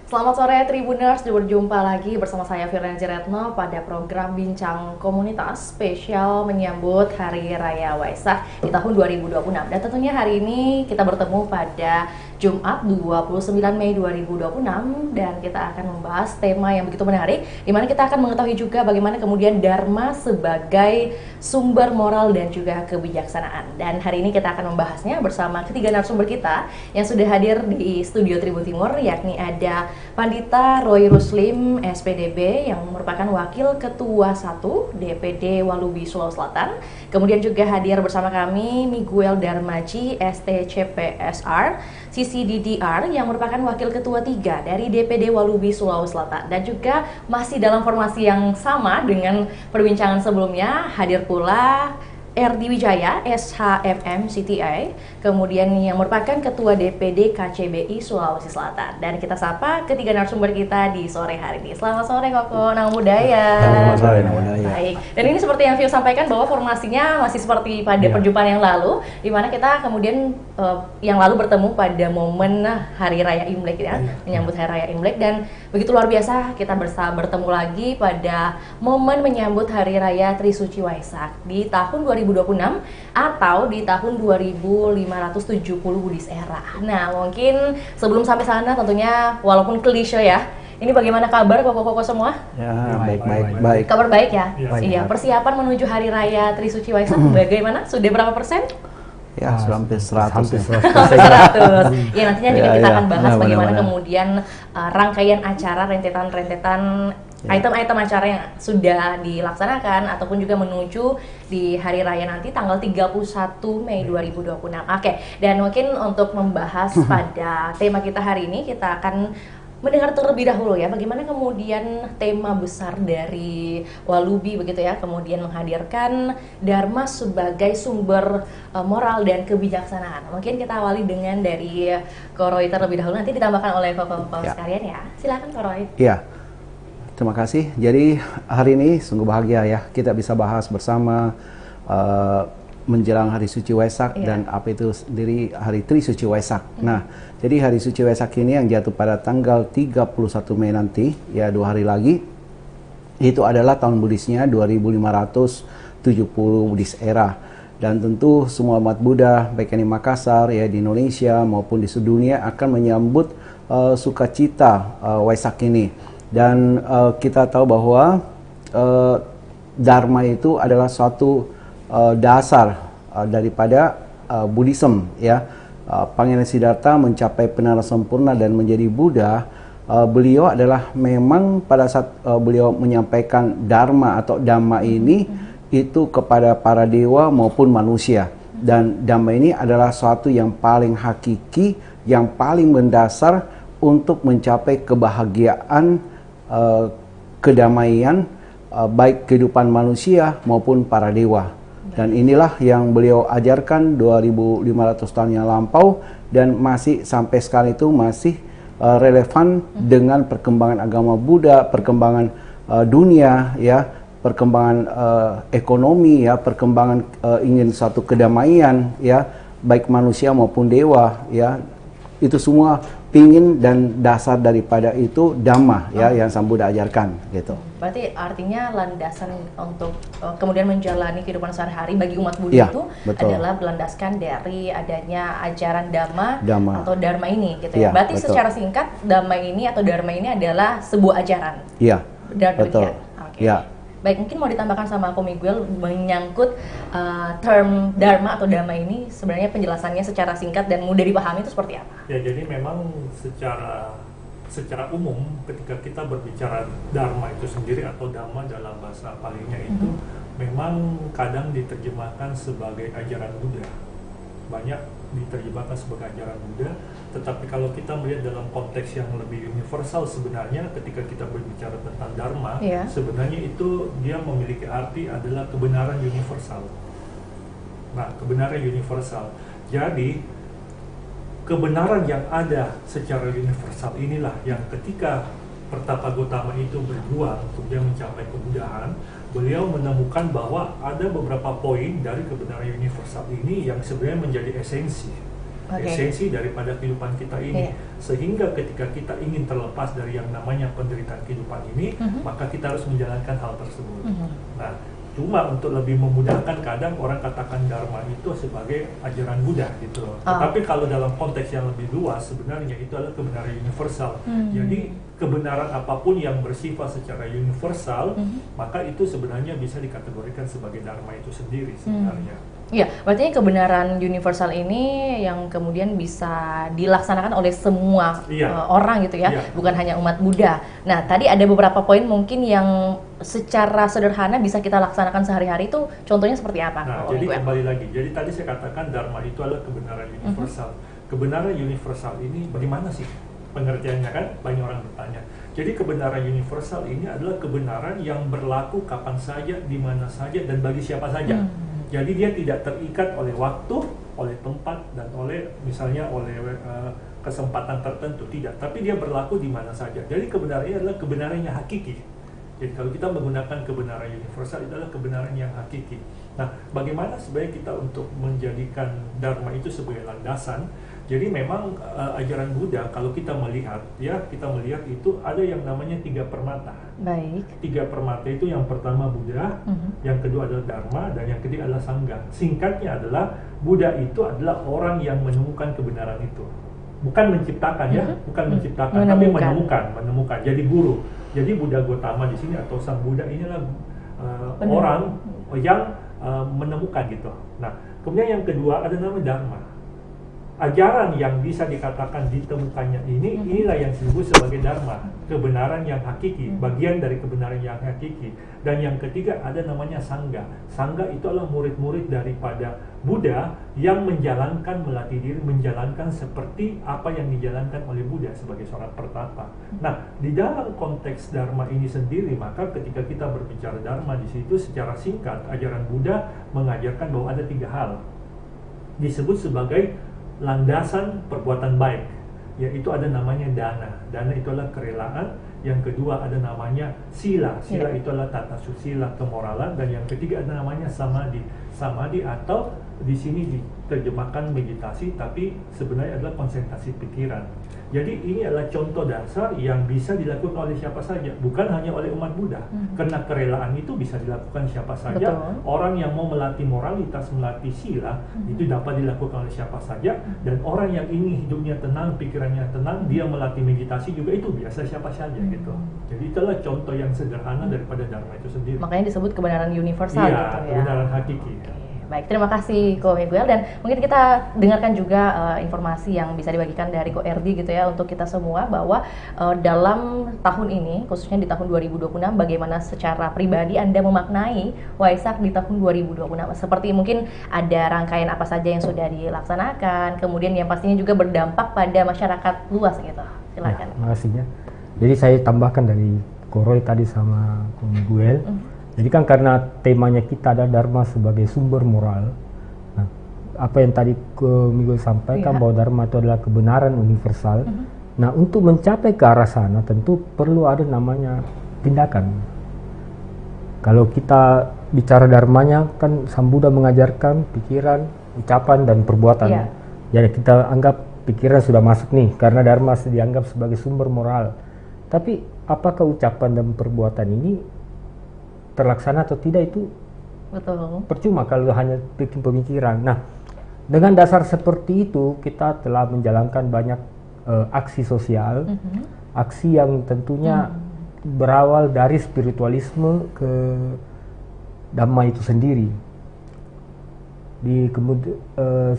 Selamat sore Tribuners, berjumpa lagi bersama saya Firna Jiretno pada program Bincang Komunitas spesial menyambut Hari Raya Waisak di tahun 2026. Dan tentunya hari ini kita bertemu pada Jumat 29 Mei 2026 dan kita akan membahas tema yang begitu menarik, di mana kita akan mengetahui juga bagaimana kemudian Dharma sebagai sumber moral dan juga kebijaksanaan. Dan hari ini kita akan membahasnya bersama ketiga narasumber kita yang sudah hadir di studio Tribun Timur, yakni ada Pandita Roy Ruslim, SPDB, yang merupakan Wakil Ketua 1 DPD Walubi Sulawesi Selatan. Kemudian juga hadir bersama kami Miguel Darmaji, STCPSR, CCDDR, yang merupakan Wakil Ketua 3 dari DPD Walubi Sulawesi Selatan. Dan juga masih dalam formasi yang sama dengan perbincangan sebelumnya, hadir pula Erdi Wijaya, SHFM CTA, kemudian yang merupakan Ketua DPD KCBI Sulawesi Selatan. Dan kita sapa ketiga narasumber kita di sore hari ini. Selamat sore Koko, Nang Budaya. Selamat sore, Nang Budaya. Baik, dan ini seperti yang Vio sampaikan bahwa formasinya masih seperti pada perjumpaan yang lalu, di mana kita kemudian yang lalu bertemu pada momen Hari Raya Imlek ya, menyambut Hari Raya Imlek, dan begitu luar biasa kita bertemu lagi pada momen menyambut Hari Raya Trisuci Waisak di tahun 2026 atau di tahun 2570 Buddhis era. Nah, mungkin sebelum sampai sana tentunya walaupun klise ya, ini bagaimana kabar koko-koko semua? Ya, baik. Kabar baik ya? Iya. Persiapan menuju Hari Raya Trisuci Waisak bagaimana? Sudah berapa persen? Ya, hampir 100. 100. Ya, nantinya juga kita akan bahas bagaimana benar. kemudian rangkaian acara, rentetan item-item acara yang sudah dilaksanakan ataupun juga menuju di hari raya nanti tanggal 31 Mei 2026. Oke, dan mungkin untuk membahas pada tema kita hari ini, kita akan mendengar terlebih dahulu ya bagaimana kemudian tema besar dari Walubi begitu ya, kemudian menghadirkan Dharma sebagai sumber moral dan kebijaksanaan. Mungkin kita awali dengan dari Koroy terlebih dahulu, nanti ditambahkan oleh Bapak-bapak sekalian ya. Silakan Koroy. Iya. Terima kasih. Jadi hari ini sungguh bahagia ya kita bisa bahas bersama menjelang Hari Suci Waisak dan apa itu sendiri Hari Trisuci Waisak. Nah, jadi Hari Suci Waisak ini yang jatuh pada tanggal 31 Mei nanti, ya 2 hari lagi, itu adalah tahun Buddhisnya 2570 Buddhis era. Dan tentu semua umat Buddha, baik yang di Makassar, ya di Indonesia maupun di seluruh dunia akan menyambut sukacita Waisak ini. Dan kita tahu bahwa Dharma itu adalah suatu dasar daripada Buddhism ya. Pangeran Siddhartha mencapai penara sempurna dan menjadi Buddha. Beliau adalah memang pada saat beliau menyampaikan Dharma atau Dhamma ini itu kepada para dewa maupun manusia. Dan Dhamma ini adalah suatu yang paling hakiki, yang paling mendasar untuk mencapai kebahagiaan, kedamaian, baik kehidupan manusia maupun para dewa. Dan inilah yang beliau ajarkan 2500 tahun yang lampau dan masih sampai sekarang itu masih relevan dengan perkembangan agama Buddha, perkembangan dunia ya, perkembangan ekonomi ya, perkembangan ingin satu kedamaian ya, baik manusia maupun dewa ya. Itu semua pingin dan dasar daripada itu Dhamma ya yang Sang Buddha ajarkan gitu. Berarti artinya landasan untuk kemudian menjalani kehidupan sehari-hari bagi umat Buddha itu adalah berlandaskan dari adanya ajaran Dhamma atau Dharma ini gitu ya. Berarti secara singkat Dhamma ini atau Dharma ini adalah sebuah ajaran. Iya. Betul. Ya. Baik, mungkin mau ditambahkan sama Ko Miguel menyangkut term Dharma atau Dhamma ini, sebenarnya penjelasannya secara singkat dan mudah dipahami itu seperti apa? Ya, jadi memang secara umum ketika kita berbicara Dharma itu sendiri atau Dhamma dalam bahasa Palinya itu memang kadang diterjemahkan sebagai ajaran Buddha. Banyak diterjemahkan sebagai ajaran Buddha, tetapi kalau kita melihat dalam konteks yang lebih universal sebenarnya ketika kita berbicara tentang Dharma, sebenarnya itu dia memiliki arti adalah kebenaran universal. Nah, kebenaran universal. Jadi, kebenaran yang ada secara universal inilah yang ketika Pertapa Gautama itu berjuang untuk dia mencapai kebudahan, beliau menemukan bahwa ada beberapa poin dari kebenaran universal ini yang sebenarnya menjadi esensi esensi daripada kehidupan kita ini. Sehingga ketika kita ingin terlepas dari yang namanya penderitaan kehidupan ini, maka kita harus menjalankan hal tersebut. Nah, cuma untuk lebih memudahkan, kadang orang katakan Dharma itu sebagai ajaran Buddha gitu loh. Tetapi kalau dalam konteks yang lebih luas, sebenarnya itu adalah kebenaran universal. Jadi kebenaran apapun yang bersifat secara universal, maka itu sebenarnya bisa dikategorikan sebagai Dharma itu sendiri sebenarnya. Iya, berarti kebenaran universal ini yang kemudian bisa dilaksanakan oleh semua orang gitu ya, bukan hanya umat Buddha. Nah, tadi ada beberapa poin mungkin yang secara sederhana bisa kita laksanakan sehari-hari, itu contohnya seperti apa? Nah, jadi kembali lagi, jadi tadi saya katakan Dharma itu adalah kebenaran universal. Kebenaran universal ini bagaimana sih pengertiannya, kan? Banyak orang bertanya. Jadi kebenaran universal ini adalah kebenaran yang berlaku kapan saja, di mana saja, dan bagi siapa saja. Jadi dia tidak terikat oleh waktu, oleh tempat, dan oleh misalnya oleh kesempatan tertentu, tidak. Tapi dia berlaku di mana saja. Jadi kebenarannya adalah kebenaran yang hakiki. Jadi kalau kita menggunakan kebenaran universal, itu adalah kebenaran yang hakiki. Nah, bagaimana sebenarnya kita untuk menjadikan Dharma itu sebagai landasan? Jadi memang ajaran Buddha, kalau kita melihat, kita melihat itu ada yang namanya 3 permata. Baik. 3 permata itu, yang pertama Buddha, yang kedua adalah Dharma, dan yang ketiga adalah Sangha. Singkatnya adalah Buddha itu adalah orang yang menemukan kebenaran itu, bukan menciptakan bukan menciptakan, tapi menemukan. Jadi guru. Jadi Buddha Gautama di sini atau Sang Buddha inilah orang yang menemukan gitu. Nah, kemudian yang kedua ada nama Dharma. Ajaran yang bisa dikatakan ditemukannya inilah yang disebut sebagai Dharma, kebenaran yang hakiki, bagian dari kebenaran yang hakiki. Dan yang ketiga ada namanya Sangha. Sangha itu adalah murid-murid daripada Buddha yang menjalankan, melatih diri, menjalankan seperti apa yang dijalankan oleh Buddha sebagai seorang pertapa. Nah, di dalam konteks Dharma ini sendiri, maka ketika kita berbicara Dharma di situ secara singkat, ajaran Buddha mengajarkan bahwa ada 3 hal disebut sebagai landasan perbuatan baik, yaitu ada namanya dana. Dana itu adalah kerelaan. Yang kedua ada namanya sila. Sila itu adalah tata susila, kemoralan. Dan yang ketiga ada namanya samadhi. Samadhi atau di sini diterjemahkan meditasi, tapi sebenarnya adalah konsentrasi pikiran. Jadi ini adalah contoh dasar yang bisa dilakukan oleh siapa saja, bukan hanya oleh umat Buddha. Karena kerelaan itu bisa dilakukan siapa saja. Betul. Orang yang mau melatih moralitas, melatih sila, itu dapat dilakukan oleh siapa saja. Dan orang yang ingin hidupnya tenang, pikirannya tenang, dia melatih meditasi juga, itu biasa siapa saja gitu. Jadi itulah contoh yang sederhana daripada Dharma itu sendiri. Makanya disebut kebenaran universal gitu ya. Kebenaran hakiki. Baik, terima kasih Ko Miguel, dan mungkin kita dengarkan juga informasi yang bisa dibagikan dari Ko Erdi gitu ya untuk kita semua, bahwa dalam tahun ini, khususnya di tahun 2026, bagaimana secara pribadi Anda memaknai Waisak di tahun 2026. Seperti mungkin ada rangkaian apa saja yang sudah dilaksanakan, kemudian yang pastinya juga berdampak pada masyarakat luas gitu. Silakan. Ya, makasih ya. Jadi saya tambahkan dari Ko Roy tadi sama Ko Miguel. Jadi kan karena temanya kita ada Dharma sebagai sumber moral. Nah, apa yang tadi Ko Miguel sampaikan bahwa Dharma itu adalah kebenaran universal. Nah, untuk mencapai ke arah sana tentu perlu ada namanya tindakan. Kalau kita bicara Dharmanya, kan Sang Buddha mengajarkan pikiran, ucapan, dan perbuatan. Jadi kita anggap pikiran sudah masuk nih, karena Dharma dianggap sebagai sumber moral. Tapi apakah ucapan dan perbuatan ini terlaksana atau tidak, itu percuma kalau hanya bikin pemikiran. Nah, dengan dasar seperti itu kita telah menjalankan banyak aksi sosial, aksi yang tentunya berawal dari spiritualisme ke Dhamma itu sendiri.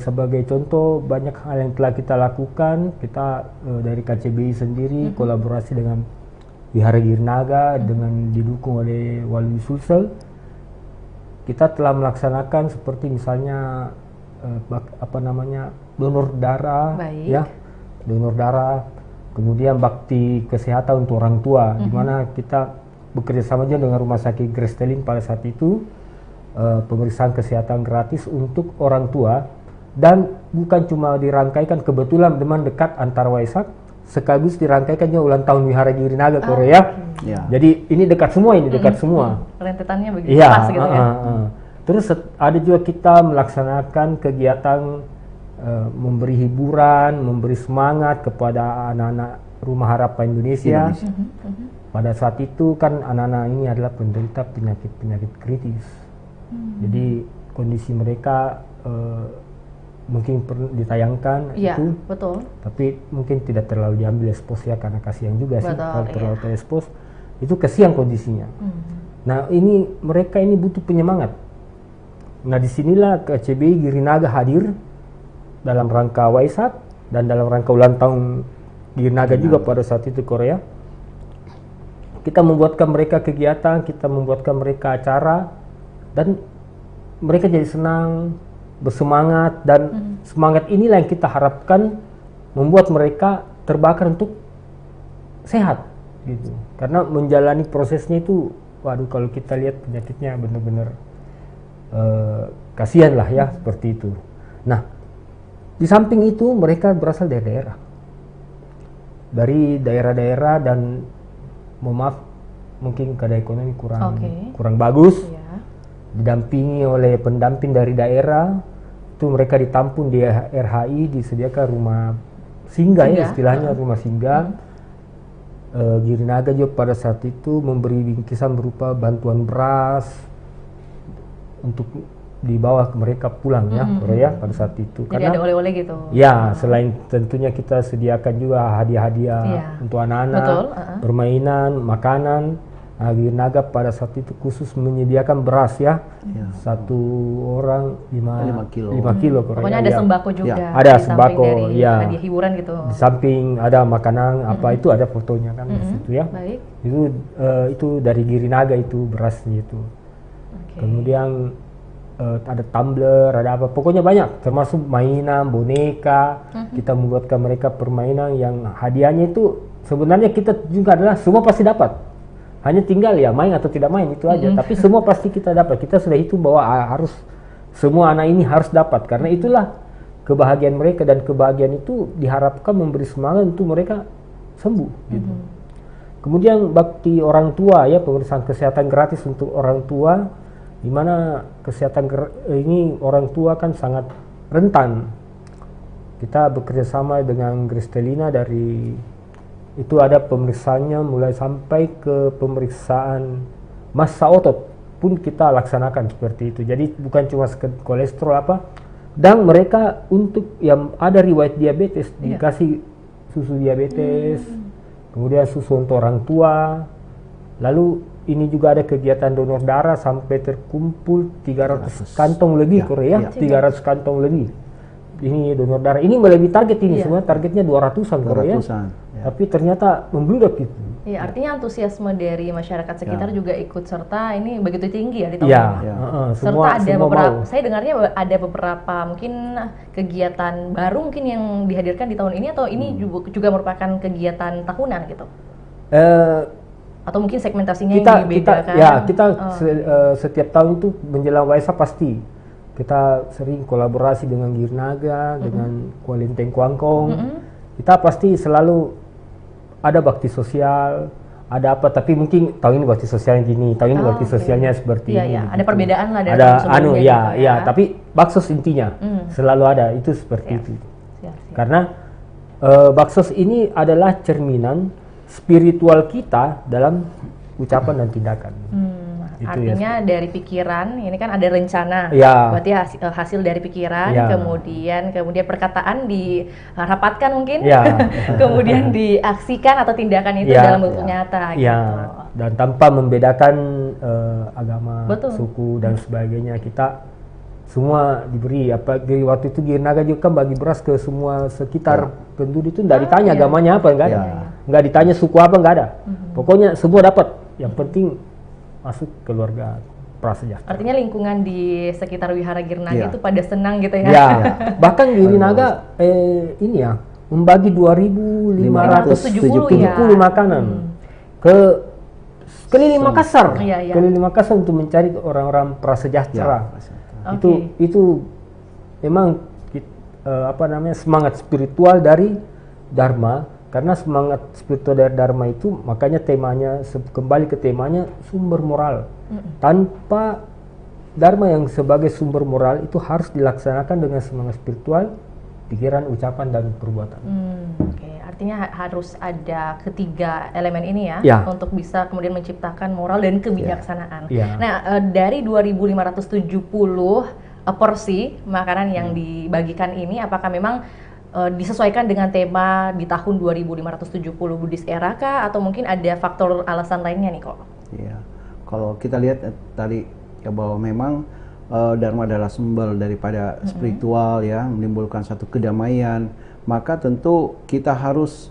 Sebagai contoh, banyak hal yang telah kita lakukan. Kita dari KCBI sendiri kolaborasi dengan Wihara Girinaga dengan didukung oleh Wali Sulsel. Kita telah melaksanakan seperti misalnya donor darah, donor darah. Kemudian bakti kesehatan untuk orang tua, di mana kita bekerja sama juga dengan Rumah Sakit Grestelin pada saat itu, pemeriksaan kesehatan gratis untuk orang tua, dan bukan cuma dirangkaikan, kebetulan teman dekat antara Waisak, sekaligus dirangkaikan juga ulang tahun Wihara Girinaga Korea. Jadi ini dekat semua, semua. Rentetannya begitu pas gitu ya. Terus ada juga kita melaksanakan kegiatan memberi hiburan, memberi semangat kepada anak-anak Rumah Harapan Indonesia. Pada saat itu kan anak-anak ini adalah penderita penyakit-penyakit kritis. Jadi kondisi mereka mungkin perlu ditayangkan itu, betul. tapi mungkin tidak terlalu diambil expose ya, karena kasihan juga sih kalau terlalu terekspos, itu kasihan kondisinya. Nah ini mereka ini butuh penyemangat. Nah disinilah KCBI Girinaga hadir dalam rangka Waisak dan dalam rangka ulang tahun Girinaga juga pada saat itu Korea. Kita membuatkan mereka kegiatan, kita membuatkan mereka acara, dan mereka jadi senang, bersemangat, dan semangat inilah yang kita harapkan membuat mereka terbakar untuk sehat gitu. Karena menjalani prosesnya itu, waduh kalau kita lihat penyakitnya benar-benar kasihan lah ya, seperti itu. Nah, di samping itu mereka berasal dari daerah-daerah dan mohon maaf mungkin keadaan ekonomi kurang bagus. Didampingi oleh pendamping dari daerah, itu mereka ditampung di RHI, disediakan rumah singgah ya istilahnya, rumah singgah. Girinaga juga pada saat itu memberi bingkisan berupa bantuan beras untuk dibawa ke mereka pulang ya Korea pada saat itu. Jadi ada oleh-oleh gitu. Ya, selain tentunya kita sediakan juga hadiah-hadiah untuk anak-anak, permainan, makanan. Girinaga pada saat itu khusus menyediakan beras ya, satu orang 5 kilo. Pokoknya ada sembako juga. Ada sembako, ya. Hadiah hiburan gitu. Di samping ada makanan apa itu ada fotonya kan di situ ya. Baik. Itu dari Girinaga itu berasnya itu. Kemudian ada tumbler, ada apa, pokoknya banyak, termasuk mainan, boneka. Kita membuatkan mereka permainan yang hadiahnya itu sebenarnya kita juga adalah semua pasti dapat. Hanya tinggal ya main atau tidak main itu aja, tapi semua pasti kita dapat. Kita sudah hitung bahwa harus semua anak ini harus dapat, karena itulah kebahagiaan mereka, dan kebahagiaan itu diharapkan memberi semangat untuk mereka sembuh gitu. Kemudian bakti orang tua ya, pemeriksaan kesehatan gratis untuk orang tua, di mana kesehatan ini orang tua kan sangat rentan. Kita bekerja sama dengan Gristelina dari itu ada pemeriksaannya mulai sampai ke pemeriksaan massa otot pun kita laksanakan seperti itu. Jadi bukan cuma kolesterol apa, dan mereka untuk yang ada riwayat diabetes dikasih susu diabetes, kemudian susu untuk orang tua. Lalu ini juga ada kegiatan donor darah sampai terkumpul 300 kantong lebih Korea, 300 kantong lebih. Ini donor darah, ini melebihi target ini semua, targetnya 200-an Korea. Tapi ternyata membludak gitu. Iya, artinya antusiasme dari masyarakat sekitar juga ikut serta ini begitu tinggi ya di tahun ini. Serta ada beberapa, saya dengarnya ada beberapa mungkin kegiatan baru mungkin yang dihadirkan di tahun ini, atau ini juga merupakan kegiatan tahunan gitu. Atau mungkin segmentasinya yang dibedakan. Kita setiap tahun itu menjelang Waisak pasti kita sering kolaborasi dengan Girinaga, dengan Kualinteng Kuangkong. Kita pasti selalu ada bakti sosial, ada apa, tapi mungkin tahun ini bakti sosial yang gini, tahun ini bakti sosialnya seperti ini. Ada perbedaan lah dari sebelumnya. Tapi baksos intinya selalu ada, itu seperti itu. Karena baksos ini adalah cerminan spiritual kita dalam ucapan dan tindakan. Artinya dari pikiran, ini kan ada rencana, berarti hasil dari pikiran, kemudian perkataan dirapatkan mungkin, kemudian diaksikan atau tindakan itu dalam bentuk nyata. Dan tanpa membedakan agama, suku dan sebagainya, kita semua diberi waktu itu Girinaga juga kan bagi beras ke semua sekitar penduduk itu, nggak ditanya agamanya apa, nggak ditanya suku apa, nggak ada. Pokoknya semua dapat, yang penting masuk keluarga prasejahtera. Artinya lingkungan di sekitar Wihara Girinaga itu pada senang gitu ya? Bahkan Girinaga ini ya membagi 2.570 makanan ke keliling Makassar, keliling Makassar untuk mencari orang-orang prasejahtera. Itu memang semangat spiritual dari Dharma. Karena semangat spiritual dari Dharma itu, makanya temanya, kembali ke temanya, sumber moral. Tanpa Dharma yang sebagai sumber moral itu harus dilaksanakan dengan semangat spiritual, pikiran, ucapan, dan perbuatan. Oke. Artinya harus ada ketiga elemen ini ya, Ya. untuk bisa kemudian menciptakan moral dan kebijaksanaan. Ya. Nah, dari 2.570 porsi makanan yang dibagikan ini, apakah memang disesuaikan dengan tema di tahun 2.570 Buddhist era kah, atau mungkin ada faktor alasan lainnya nih kok? Iya, kalau kita lihat tadi ya bahwa memang Dharma adalah sumber daripada spiritual ya, menimbulkan satu kedamaian, maka tentu kita harus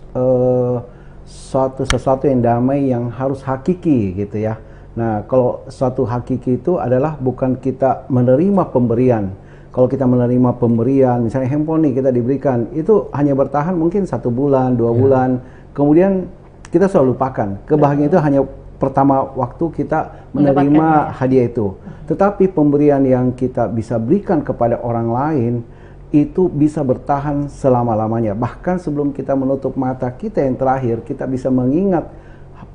sesuatu yang damai, yang harus hakiki gitu ya. Nah, kalau suatu hakiki itu adalah bukan kita menerima pemberian. Kalau kita menerima pemberian, misalnya handphone nih kita diberikan, itu hanya bertahan mungkin 1 bulan, 2 bulan, kemudian kita selalu lupakan. Kebahagiaan itu hanya pertama waktu kita menerima hadiah itu. Tetapi pemberian yang kita bisa berikan kepada orang lain itu bisa bertahan selama-lamanya. Bahkan sebelum kita menutup mata kita yang terakhir, kita bisa mengingat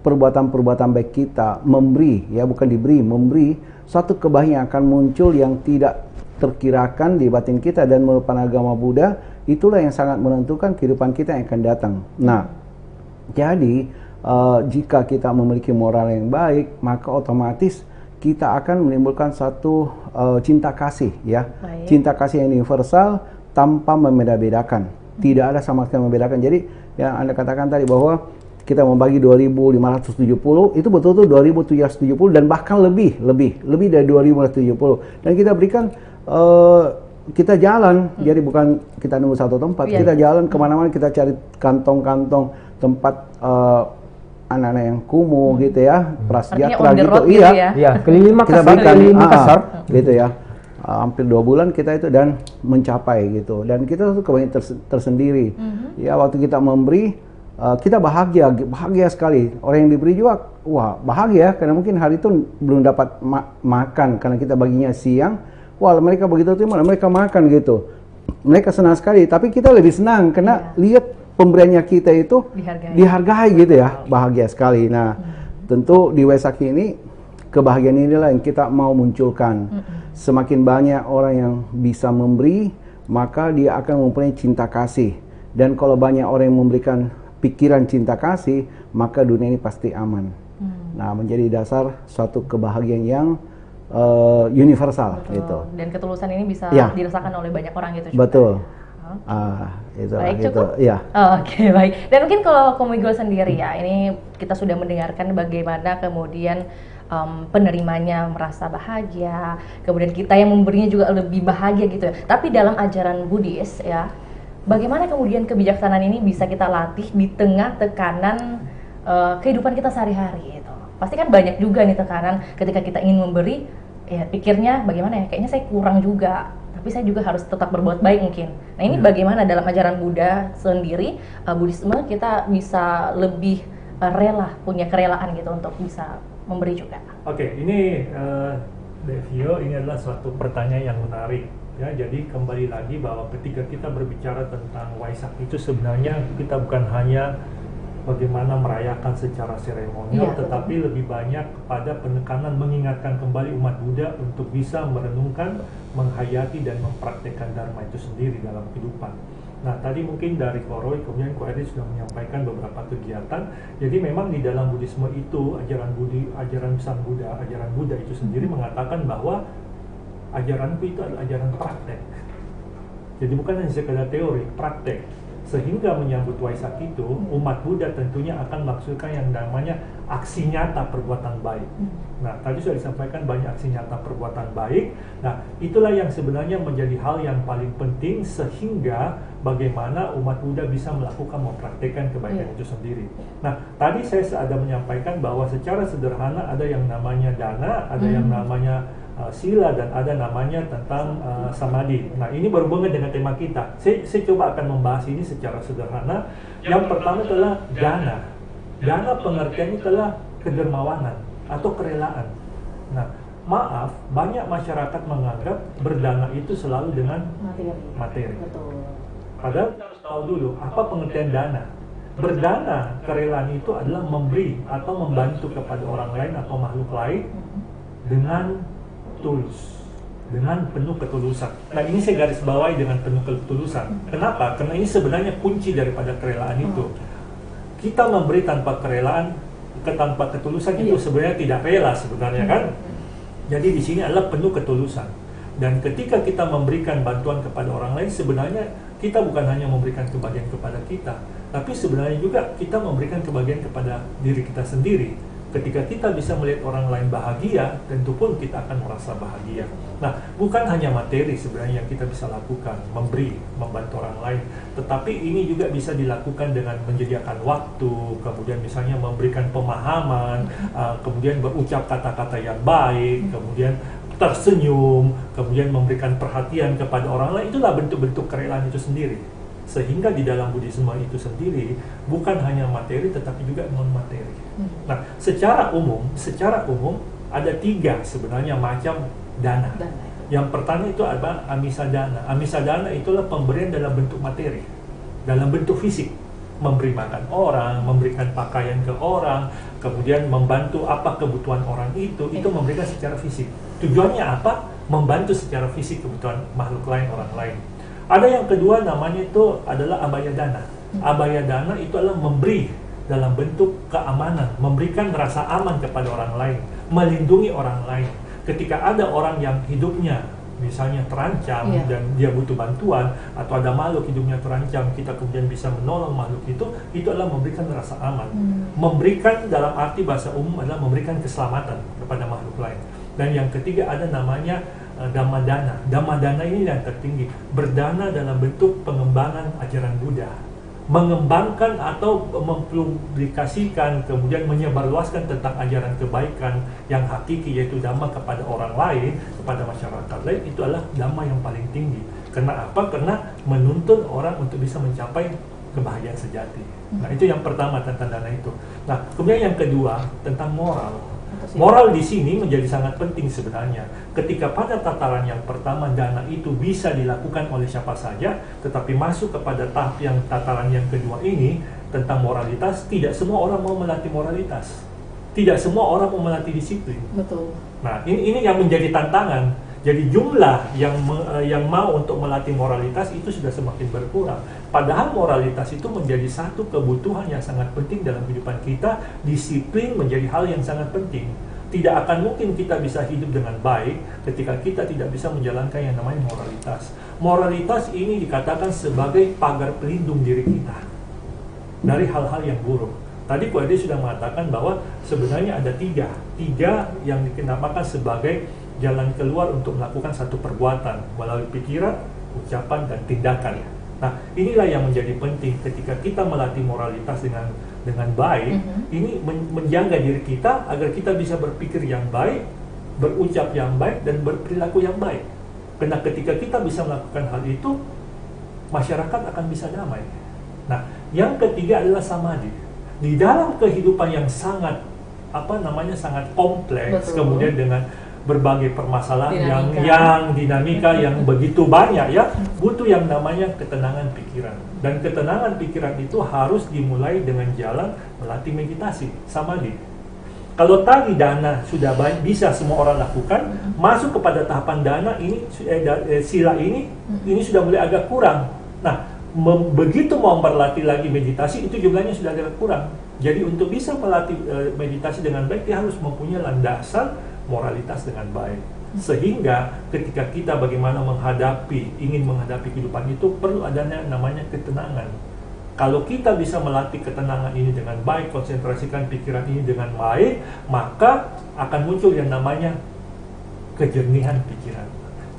perbuatan-perbuatan baik kita, memberi, ya bukan diberi, memberi, suatu kebahagiaan akan muncul yang tidak terkirakan di batin kita. Dan menurut agama Buddha, itulah yang sangat menentukan kehidupan kita yang akan datang. Nah, jadi jika kita memiliki moral yang baik, maka otomatis kita akan menimbulkan satu cinta kasih ya. Baik. Cinta kasih yang universal tanpa membeda-bedakan. Tidak ada sama sekali membedakan. Jadi yang Anda katakan tadi bahwa kita membagi 2.570, itu betul-betul 2.770 dan bahkan lebih dari 2.570. Dan kita berikan kita jalan, jadi bukan kita nunggu satu tempat, kita jalan kemana-mana, kita cari kantong-kantong tempat anak-anak yang kumuh gitu ya, prasejahtera gitu, Iya, keliling kita Makassar, berikan Makassar, gitu ya, hampir 2 bulan kita itu dan mencapai gitu, dan kita tuh kebanyakan tersendiri. Ya waktu kita memberi, kita bahagia sekali. Orang yang diberi juga, wah bahagia karena mungkin hari itu belum dapat makan karena kita baginya siang. Wah mereka begitu tuh mereka makan gitu, mereka senang sekali. Tapi kita lebih senang karena lihat pemberiannya kita itu dihargai gitu ya, bahagia sekali. Nah, tentu di Waisak ini kebahagiaan inilah yang kita mau munculkan. Semakin banyak orang yang bisa memberi, maka dia akan mempunyai cinta kasih. Dan kalau banyak orang yang memberikan pikiran cinta kasih, maka dunia ini pasti aman. Nah, menjadi dasar suatu kebahagiaan yang universal. Betul. Gitu. Dan ketulusan ini bisa dirasakan oleh banyak orang gitu juga. Betul. Itu baik, cukup? Ya. Oke, baik. Dan mungkin kalau Komigul sendiri ya, ini kita sudah mendengarkan bagaimana kemudian penerimanya merasa bahagia, kemudian kita yang memberinya juga lebih bahagia gitu ya. Tapi dalam ajaran Buddhis ya, bagaimana kemudian kebijaksanaan ini bisa kita latih di tengah tekanan kehidupan kita sehari-hari gitu. Pasti kan banyak juga nih tekanan ketika kita ingin memberi, ya pikirnya bagaimana ya, kayaknya saya kurang juga, tapi saya juga harus tetap berbuat baik mungkin. Nah ini bagaimana dalam ajaran Buddha sendiri, Buddhisme kita bisa lebih rela, punya kerelaan gitu untuk bisa memberi juga. Oke, ini Devio, ini adalah suatu pertanyaan yang menarik. Ya, jadi kembali lagi bahwa ketika kita berbicara tentang Waisak itu sebenarnya kita bukan hanya bagaimana merayakan secara seremonial, tetapi lebih banyak kepada penekanan mengingatkan kembali umat Buddha untuk bisa merenungkan, menghayati dan mempraktekkan Dharma itu sendiri dalam kehidupan. Nah, tadi mungkin dari Koroy, kemudian Ko Edi sudah menyampaikan beberapa kegiatan. Jadi memang di dalam Buddhisme itu, ajaran Sang Buddha, ajaran Buddha itu sendiri mengatakan bahwa ajaranku itu adalah ajaran praktek. Jadi bukan hanya sekedar teori, praktek. Sehingga menyambut Waisak itu, umat Buddha tentunya akan melaksanakan yang namanya aksi nyata perbuatan baik. Nah, tadi sudah disampaikan banyak aksi nyata perbuatan baik. Nah, itulah yang sebenarnya menjadi hal yang paling penting sehingga bagaimana umat Buddha bisa melakukan, mempraktekkan kebaikan itu sendiri. Nah, tadi saya ada menyampaikan bahwa secara sederhana ada yang namanya dana, ada yang namanya sila, dan ada namanya tentang samadhi. Nah, ini berhubungan dengan tema kita. Saya coba akan membahas ini secara sederhana. Yang pertama adalah dana. Dana pengertiannya adalah kedermawanan atau kerelaan. Nah, maaf, banyak masyarakat menganggap berdana itu selalu dengan materi. Betul. Padahal kita harus tahu dulu apa pengertian dana. Berdana, kerelaan itu adalah memberi atau membantu kepada orang lain atau makhluk lain dengan tulus, dengan penuh ketulusan. Nah, ini saya garis bawahi dengan penuh ketulusan. Kenapa? Karena ini sebenarnya kunci daripada kerelaan itu. Kita memberi tanpa kerelaan, tanpa ketulusan itu sebenarnya tidak rela sebenarnya kan. Jadi di sini adalah penuh ketulusan. Dan ketika kita memberikan bantuan kepada orang lain, sebenarnya kita bukan hanya memberikan kebahagiaan kepada kita, tapi sebenarnya juga kita memberikan kebahagiaan kepada diri kita sendiri. Ketika kita bisa melihat orang lain bahagia, tentu pun kita akan merasa bahagia. Nah, bukan hanya materi sebenarnya yang kita bisa lakukan, memberi, membantu orang lain, tetapi ini juga bisa dilakukan dengan menyediakan waktu, kemudian misalnya memberikan pemahaman, kemudian berucap kata-kata yang baik, kemudian tersenyum, kemudian memberikan perhatian kepada orang lain. Itulah bentuk-bentuk kerelaan itu sendiri. Sehingga di dalam Buddhisme itu sendiri bukan hanya materi tetapi juga non materi. Nah, secara umum ada 3 sebenarnya macam dana. Yang pertama itu ada amisadana. Amisadana itulah pemberian dalam bentuk materi, dalam bentuk fisik, memberi makan orang, memberikan pakaian ke orang, kemudian membantu apa kebutuhan orang itu memberikan secara fisik. Tujuannya apa? Membantu secara fisik kebutuhan makhluk lain, orang lain. Ada yang kedua namanya itu adalah abayadana. Abayadana itu adalah memberi dalam bentuk keamanan, memberikan rasa aman kepada orang lain, melindungi orang lain. Ketika ada orang yang hidupnya misalnya terancam dan dia butuh bantuan, atau ada makhluk hidupnya terancam, kita kemudian bisa menolong makhluk itu adalah memberikan rasa aman. Memberikan dalam arti bahasa umum adalah memberikan keselamatan kepada makhluk lain. Dan yang ketiga ada namanya Dhammadana. Dhammadana ini yang tertinggi, berdana dalam bentuk pengembangan ajaran Buddha, mengembangkan atau mempublikasikan, kemudian menyebarluaskan tentang ajaran kebaikan yang hakiki, yaitu Dhamma kepada orang lain, kepada masyarakat lain. Itu adalah Dhamma yang paling tinggi. Karena apa? Karena menuntun orang untuk bisa mencapai kebahagiaan sejati. Nah, itu yang pertama tentang dana itu. Nah, kemudian yang kedua tentang moral. Moral di sini menjadi sangat penting sebenarnya. Ketika pada tataran yang pertama dana itu bisa dilakukan oleh siapa saja, tetapi masuk kepada tahap yang tataran yang kedua ini tentang moralitas, tidak semua orang mau melatih moralitas. Tidak semua orang mau melatih disiplin. Betul. Nah, ini yang menjadi tantangan. Jadi jumlah yang mau untuk melatih moralitas itu sudah semakin berkurang. Padahal moralitas itu menjadi satu kebutuhan yang sangat penting dalam kehidupan kita. Disiplin menjadi hal yang sangat penting. Tidak akan mungkin kita bisa hidup dengan baik ketika kita tidak bisa menjalankan yang namanya moralitas. Moralitas ini dikatakan sebagai pagar pelindung diri kita dari hal-hal yang buruk. Tadi Ko Ade sudah mengatakan bahwa sebenarnya ada tiga yang dikenamakan sebagai jalan keluar untuk melakukan satu perbuatan melalui pikiran, ucapan, dan tindakan. Nah, inilah yang menjadi penting ketika kita melatih moralitas dengan baik. Ini menjaga diri kita agar kita bisa berpikir yang baik, berucap yang baik, dan berperilaku yang baik. Karena ketika kita bisa melakukan hal itu, masyarakat akan bisa damai. Nah, yang ketiga adalah samadhi. Di dalam kehidupan yang sangat sangat kompleks, kemudian dengan berbagai permasalahan yang dinamika yang begitu banyak ya, butuh yang namanya ketenangan pikiran. Dan ketenangan pikiran itu harus dimulai dengan jalan melatih meditasi, samadhi. Kalau tadi dana sudah bisa semua orang lakukan, masuk kepada tahapan dana ini sila ini sudah mulai agak kurang. Nah, begitu mau berlatih lagi meditasi, itu jumlahnya sudah agak kurang. Jadi untuk bisa melatih meditasi dengan baik, dia harus mempunyai landasan moralitas dengan baik. Sehingga ketika kita bagaimana ingin menghadapi kehidupan itu, perlu adanya namanya ketenangan. Kalau kita bisa melatih ketenangan ini dengan baik, konsentrasikan pikiran ini dengan baik, maka akan muncul yang namanya kejernihan pikiran.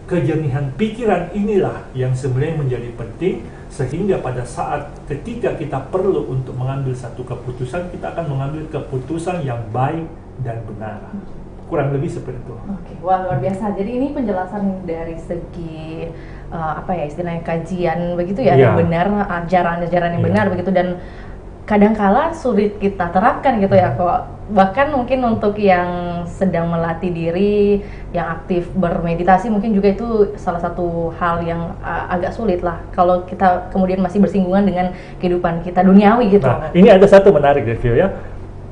Kejernihan pikiran inilah yang sebenarnya menjadi penting, sehingga pada saat ketika kita perlu untuk mengambil satu keputusan, kita akan mengambil keputusan yang baik dan benar. Kurang lebih seperti itu. Oke, wah luar biasa. Jadi ini penjelasan dari segi istilahnya kajian begitu ya, yang benar, ajaran-ajaran yang benar begitu, dan kadangkala sulit kita terapkan gitu ya kok. Bahkan mungkin untuk yang sedang melatih diri, yang aktif bermeditasi, mungkin juga itu salah satu hal yang agak sulit lah kalau kita kemudian masih bersinggungan dengan kehidupan kita duniawi gitu. Nah, ini ada satu menarik Devio ya.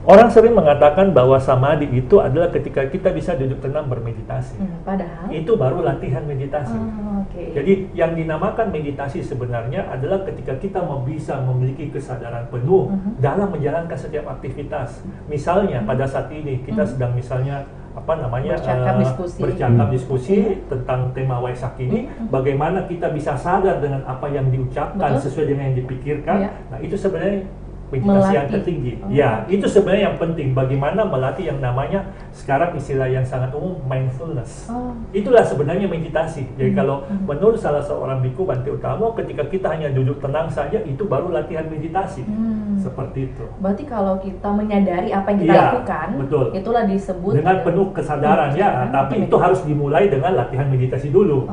Orang sering mengatakan bahwa samadhi itu adalah ketika kita bisa duduk tenang bermeditasi. Padahal Itu baru latihan meditasi. Oke. Jadi yang dinamakan meditasi sebenarnya adalah ketika kita bisa memiliki kesadaran penuh dalam menjalankan setiap aktivitas. Misalnya pada saat ini kita sedang misalnya bercakap diskusi tentang tema Waisak ini, bagaimana kita bisa sadar dengan apa yang diucapkan sesuai dengan yang dipikirkan. Nah, itu sebenarnya meditasi yang tertinggi. Ya, itu sebenarnya yang penting. Bagaimana melatih yang namanya sekarang istilah yang sangat umum mindfulness. Itulah sebenarnya meditasi. Jadi kalau menurut salah seorang biku Bante Utamo, ketika kita hanya duduk tenang saja, itu baru latihan meditasi. Seperti itu. Berarti kalau kita menyadari apa yang kita lakukan, betul. Itulah disebut dengan penuh kesadaran ya. Tapi itu harus dimulai dengan latihan meditasi dulu.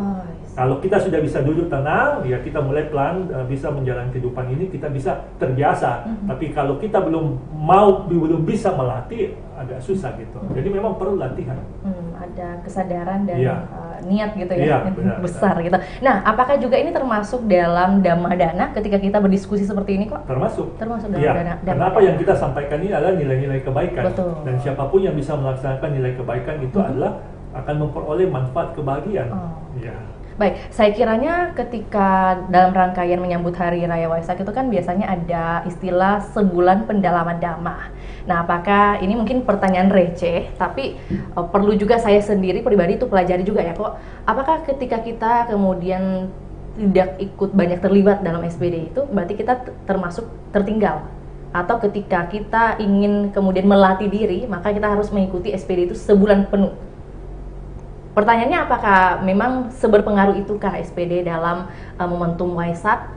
Kalau kita sudah bisa duduk tenang, ya kita mulai pelan bisa menjalani kehidupan ini, kita bisa terbiasa. Tapi kalau kita belum bisa melatih, agak susah gitu. Jadi memang perlu latihan. Ada kesadaran dan niat gitu ya, besar gitu. Nah, apakah juga ini termasuk dalam Dhammadana ketika kita berdiskusi seperti ini kok? Termasuk dalam Dhammadana. Kenapa yang kita sampaikan ini adalah nilai-nilai kebaikan. Betul. Dan siapapun yang bisa melaksanakan nilai kebaikan itu adalah akan memperoleh manfaat kebahagiaan. Baik, saya kiranya ketika dalam rangkaian menyambut Hari Raya Waisak itu kan biasanya ada istilah sebulan pendalaman Dhamma. Nah, apakah ini mungkin pertanyaan receh, tapi perlu juga saya sendiri pribadi itu pelajari juga ya kok. Apakah ketika kita kemudian tidak ikut banyak terlibat dalam SPD itu, berarti kita termasuk tertinggal? Atau ketika kita ingin kemudian melatih diri, maka kita harus mengikuti SPD itu sebulan penuh? Pertanyaannya, apakah memang seberpengaruh itukah SPD dalam momentum Waisak?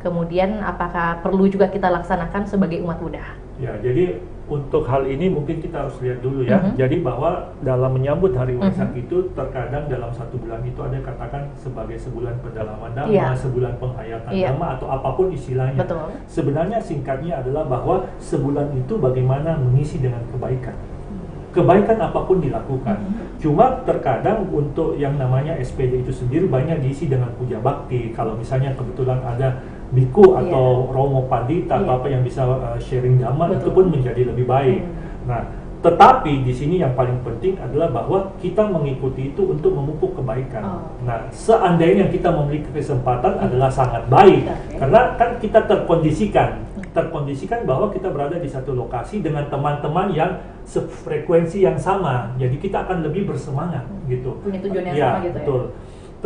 Kemudian apakah perlu juga kita laksanakan sebagai umat Buddha? Ya, jadi untuk hal ini mungkin kita harus lihat dulu ya. Jadi bahwa dalam menyambut Hari Waisak itu terkadang dalam satu bulan itu ada katakan sebagai sebulan pendalaman Dhamma, sebulan penghayatan Dhamma atau apapun istilahnya. Betul. Sebenarnya singkatnya adalah bahwa sebulan itu bagaimana mengisi dengan kebaikan. Kebaikan apapun dilakukan. Cuma terkadang untuk yang namanya SPD itu sendiri banyak diisi dengan puja bakti. Kalau misalnya kebetulan ada biku atau romo pandita atau apa yang bisa sharing dhamma, itu pun menjadi lebih baik. Nah, tetapi di sini yang paling penting adalah bahwa kita mengikuti itu untuk memupuk kebaikan. Nah, seandainya kita memiliki kesempatan adalah sangat baik, karena kan kita terkondisikan bahwa kita berada di satu lokasi dengan teman-teman yang sefrekuensi yang sama, jadi kita akan lebih bersemangat gitu. Punya tujuan yang sama gitu. Betul.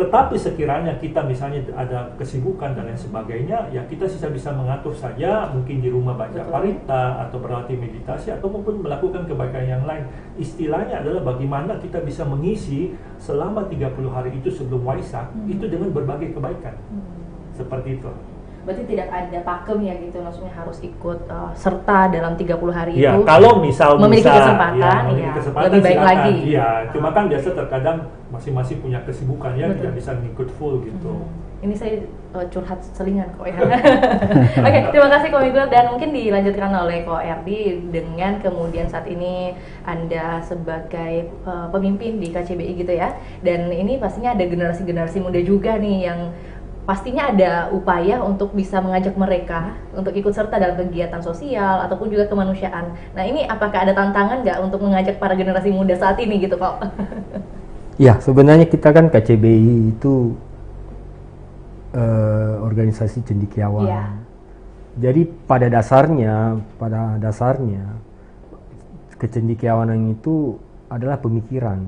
Tetapi sekiranya kita misalnya ada kesibukan dan lain sebagainya, ya kita bisa mengatur saja, mungkin di rumah baca parita atau berlatih meditasi atau maupun melakukan kebaikan yang lain. Istilahnya adalah bagaimana kita bisa mengisi selama 30 hari itu sebelum Waisak itu dengan berbagai kebaikan. Seperti itu. Berarti tidak ada pakem ya gitu, maksudnya harus ikut serta dalam 30 hari ya, itu. Kalau misal memiliki kesempatan, kesempatan lebih baik silakan. lagi. Iya, cuma kan biasa terkadang masing-masing punya kesibukan ya, tidak bisa ngikut full gitu. Ini saya curhat selingan kok ya. Oke, terima kasih Ko Miguel, dan mungkin dilanjutkan oleh Ko Erdi dengan kemudian saat ini Anda sebagai pemimpin di KCBI gitu ya. Dan ini pastinya ada generasi-generasi muda juga nih yang pastinya ada upaya untuk bisa mengajak mereka untuk ikut serta dalam kegiatan sosial ataupun juga kemanusiaan. Nah, ini apakah ada tantangan nggak untuk mengajak para generasi muda saat ini gitu kok? Ya, sebenarnya kita kan KCBI itu organisasi cendekiawan. Jadi pada dasarnya kecendekiawanan itu adalah pemikiran.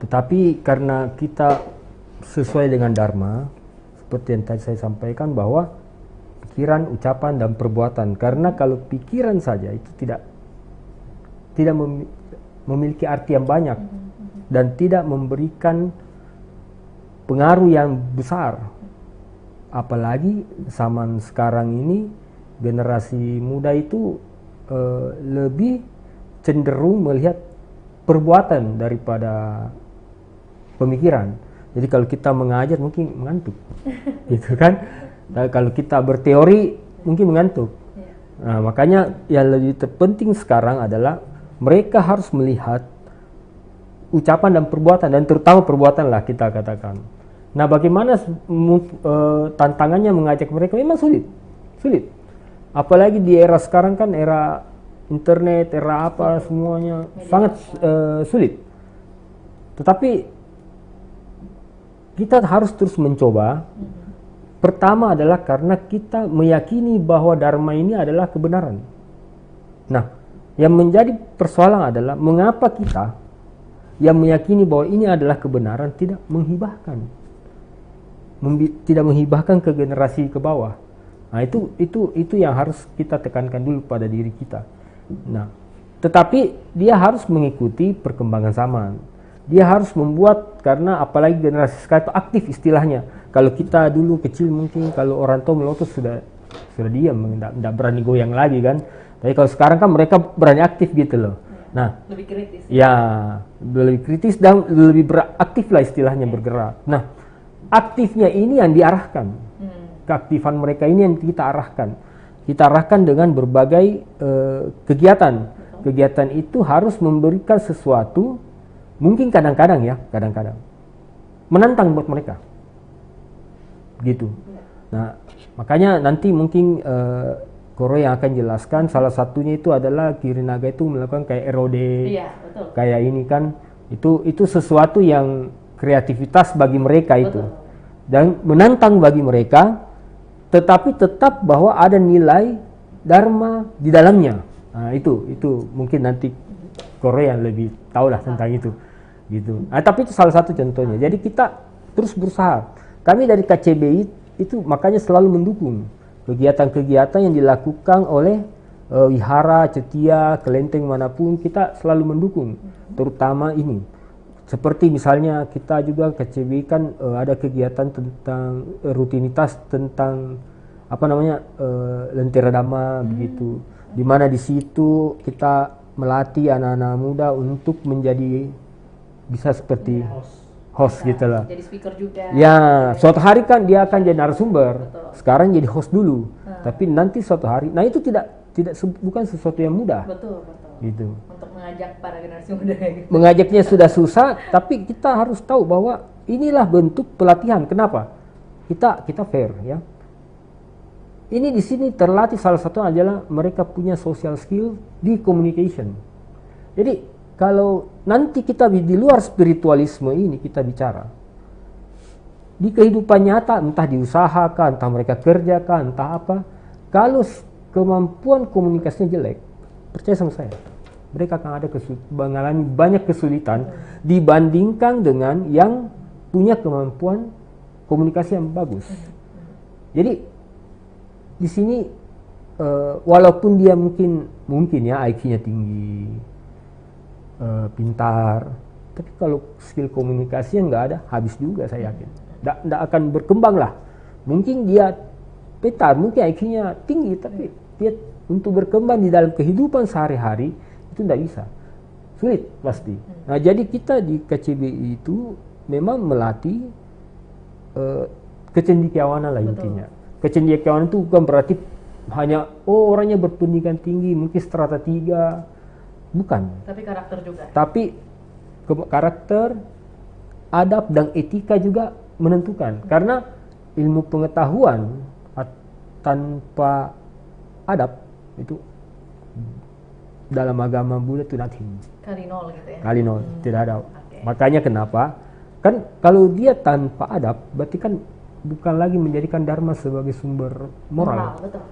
Tetapi karena kita sesuai dengan Dharma, seperti yang tadi saya sampaikan bahwa pikiran, ucapan, dan perbuatan. Karena kalau pikiran saja itu tidak memiliki arti yang banyak dan tidak memberikan pengaruh yang besar. Apalagi zaman sekarang ini generasi muda itu lebih cenderung melihat perbuatan daripada pemikiran. Jadi kalau kita mengajar mungkin mengantuk, gitu kan? Dan kalau kita berteori mungkin mengantuk. Nah, makanya yang lebih terpenting sekarang adalah mereka harus melihat ucapan dan perbuatan, dan terutama perbuatan lah kita katakan. Nah, bagaimana tantangannya mengajak mereka? Memang sulit. Apalagi di era sekarang kan era internet, era apa semuanya sangat sulit. Tetapi kita harus terus mencoba. Pertama adalah karena kita meyakini bahwa dharma ini adalah kebenaran. Nah, yang menjadi persoalan adalah mengapa kita yang meyakini bahwa ini adalah kebenaran tidak menghibahkan, tidak menghibahkan ke generasi ke bawah. Nah, itu yang harus kita tekankan dulu pada diri kita. Nah, tetapi dia harus mengikuti perkembangan zaman. Dia harus membuat, karena apalagi generasi sekarang itu aktif istilahnya. Kalau kita dulu kecil mungkin kalau orang tua melotot sudah diam, tidak berani goyang lagi kan. Tapi kalau sekarang kan mereka berani aktif gitu loh. Nah, lebih kritis. Ya, lebih kritis dan lebih beraktif lah istilahnya, bergerak. Nah, aktifnya ini yang diarahkan. Keaktifan mereka ini yang kita arahkan. Kita arahkan dengan berbagai kegiatan. Kegiatan itu harus memberikan sesuatu, mungkin kadang-kadang menantang buat mereka. Gitu. Nah, makanya nanti mungkin Koro yang akan jelaskan, salah satunya itu adalah Kirinaga itu melakukan kayak erode, kayak ini kan, itu sesuatu yang kreativitas bagi mereka itu, dan menantang bagi mereka, tetapi tetap bahwa ada nilai dharma di dalamnya. Nah, itu mungkin nanti Koro yang lebih tahu lah tentang itu, gitu. Nah, tapi itu salah satu contohnya. Jadi kita terus berusaha. Kami dari KCBI itu makanya selalu mendukung kegiatan-kegiatan yang dilakukan oleh wihara, cetia, kelenteng manapun, kita selalu mendukung, terutama ini. Seperti misalnya kita juga KCBI kan ada kegiatan tentang rutinitas tentang Lentera Dhamma begitu, di mana di situ kita melatih anak-anak muda untuk menjadi bisa seperti host gitu lah. Jadi speaker juga. Ya, suatu hari kan dia akan jadi narasumber. Sekarang jadi host dulu. Tapi nanti suatu hari, nah itu bukan sesuatu yang mudah. Betul. Gitu. Untuk mengajak para generasi muda gitu. Mengajaknya sudah susah, tapi kita harus tahu bahwa inilah bentuk pelatihan. Kenapa? Kita fair ya. Ini di sini terlatih, salah satu adalah mereka punya social skill di communication. Jadi kalau nanti kita di luar spiritualisme ini kita bicara, di kehidupan nyata, entah di usaha kah, entah mereka kerja kah, entah apa, kalau kemampuan komunikasinya jelek, percaya sama saya, mereka akan mengalami banyak kesulitan dibandingkan dengan yang punya kemampuan komunikasi yang bagus. Jadi di sini walaupun dia mungkin ya IQ-nya tinggi, pintar, tapi kalau skill komunikasinya nggak ada, habis juga saya yakin. Nggak akan berkembang lah. Mungkin dia pintar, mungkin IQ-nya tinggi, tapi dia untuk berkembang di dalam kehidupan sehari-hari itu nggak bisa, sulit pasti. Nah, jadi kita di KCBI itu memang melatih kecendekiawanan lah intinya. Kecendekiawanan itu bukan berarti hanya orangnya berpendidikan tinggi, mungkin strata 3. Bukan. Tapi karakter juga. Tapi karakter, adab dan etika juga menentukan. Karena ilmu pengetahuan tanpa adab itu dalam agama Buddha itu nothing. Kali nol gitu ya. Kali nol, tidak ada. Makanya kenapa? Kan kalau dia tanpa adab, berarti kan bukan lagi menjadikan dharma sebagai sumber moral. Betul.